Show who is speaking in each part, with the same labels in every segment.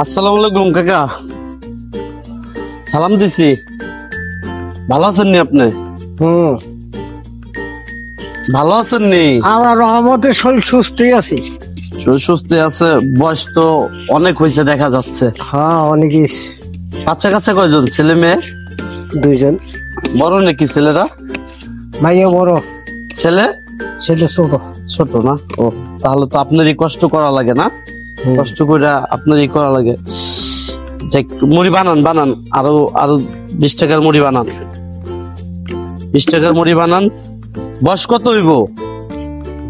Speaker 1: আসসালামু আলাইকুম কাকা, সালাম দিছি। ভালো আছেন নি আপনি? ভালো আছেন নি?
Speaker 2: আমার রহমতে শরীর সুস্থই আছি।
Speaker 1: সুস্থ আছে? বয়স তো অনেক হয়েছে দেখা যাচ্ছে।
Speaker 2: হ্যাঁ, অনেকই।
Speaker 1: বাচ্চা কাচ্চা কয়জন? ছেলে মেয়ে?
Speaker 2: দুইজন।
Speaker 1: বড় নাকি ছেলেরা?
Speaker 2: মাইয়া বড়,
Speaker 1: ছেলে
Speaker 2: ছেলে ছোট।
Speaker 1: ছোট না? ও, তাহলে তো আপনারই কষ্ট করা লাগে না? কষ্ট করে আপনারই করা লাগে। যাক, মুড়ি বানান বানান, আরো আরো 20 টাকার মুড়ি বানান, 20 টাকার মুড়ি বানান। বয়স কত হইব?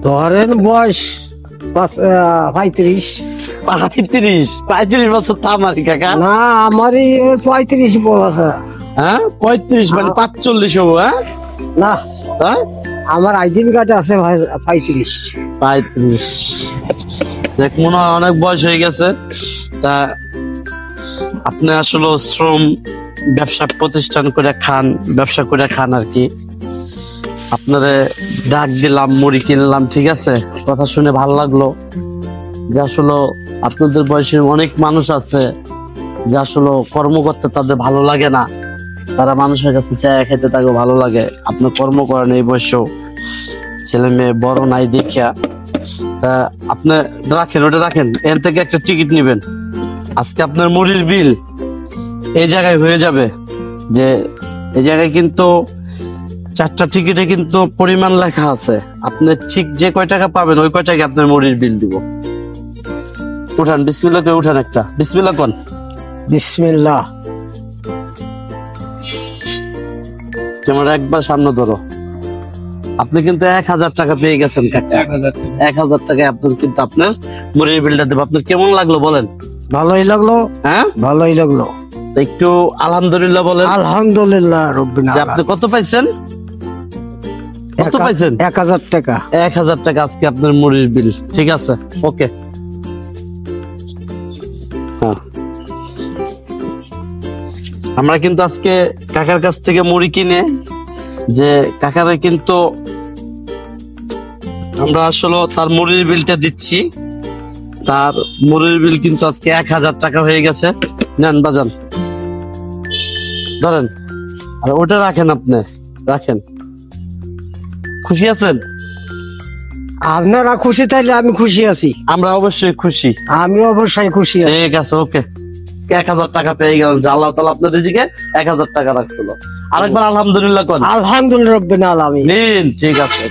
Speaker 2: ধরেন বয়স 35।
Speaker 1: 35 বছর তো আমারই কাকা।
Speaker 2: না, আমারই 35 বয়স।
Speaker 1: হ্যাঁ 35 মানে 45 হবো। হ্যাঁ
Speaker 2: না,
Speaker 1: হ্যাঁ
Speaker 2: আমার আইডেন্টি কার্ডে আছে 35।
Speaker 1: 35। দেখ, মনে হয় অনেক বয়স হয়ে গেছে। তা আপনি আসলে শ্রম ব্যবসা প্রতিষ্ঠান করে খান, ব্যবসা করে খান আর কি। আপনারে ডাক দিলাম, মুড়ি কিনলাম, ঠিক আছে। কথা শুনে ভালো লাগলো যে আসলে আপনাদের বয়সে অনেক মানুষ আছে যে আসলে কর্ম করতে তাদের ভালো লাগে না, তারা মানুষের কাছে চায় খেতে তাকে ভালো লাগে। আপনি কর্ম করেন এই বয়সেও, ছেলে মেয়ে বড় নাই দেখিয়া। তা আপনি রাখেন, ওটা রাখেন। এর থেকে একটা টিকিট নিবেন। আজকে আপনার মুড়ির বিল এই জায়গায় হয়ে যাবে। যে এই জায়গায় কিন্তু 4টা টিকিটে কিন্তু পরিমাণ লেখা আছে। আপনি ঠিক যে কয় টাকা পাবেন ওই কয় টাকা আপনার মুড়ির বিল দিব। উঠান, বিসমিল্লাহ করে উঠান একটা। বিসমিল্লাহ কোন।
Speaker 2: বিসমিল্লাহ।
Speaker 1: ক্যামেরা একবার সামনে ধরো। আপনি কিন্তু 1000 টাকা পেয়ে গেছেন কাকা। 1000 টাকায় আপনার কিন্তু আপনার মুড়ির বিলটা দেবো। আপনার কেমন লাগলো বলেন?
Speaker 2: ভালোই লাগলো।
Speaker 1: হ্যাঁ,
Speaker 2: ভালোই লাগলো।
Speaker 1: তো একটু আলহামদুলিল্লাহ বলেন।
Speaker 2: আলহামদুলিল্লাহ রব্বিল
Speaker 1: যে আপনি
Speaker 2: আলামিন।
Speaker 1: কত পাইছেন? কত পাইছেন?
Speaker 2: 1000 টাকা।
Speaker 1: 1000 টাকা আজকে আপনার মুড়ির বিল। ঠিক আছে, ওকে। হ্যাঁ, আমরা কিন্তু আজকে কাকার কাছ থেকে মুড়ি কিনে যে কাকারে কিন্তু আমরা আসলে তার মুড়ির বিলটা দিচ্ছি। তার মুড়ির বিল কিন্তু আজকে 1000 টাকা হয়ে গেছে। নেন বাজান, ধরেন। আর ওটা রাখেন, আপনি রাখেন। খুশি আছেন?
Speaker 2: আপনারা খুশি তাইলে আমি খুশি আছি।
Speaker 1: আমরা অবশ্যই খুশি।
Speaker 2: আমি অবশ্যই খুশি আছি।
Speaker 1: ঠিক আছে, ওকে। 1000 টাকা পেয়ে গেলেন, যে আল্লাহ তাআলা আপনার রিজিকে 1000 টাকা রাখছিল। আরেকবার আলহামদুলিল্লাহ করেন।
Speaker 2: আলহামদুলিল্লাহ রব্বিল আলামিন।
Speaker 1: নিন, ঠিক আছে।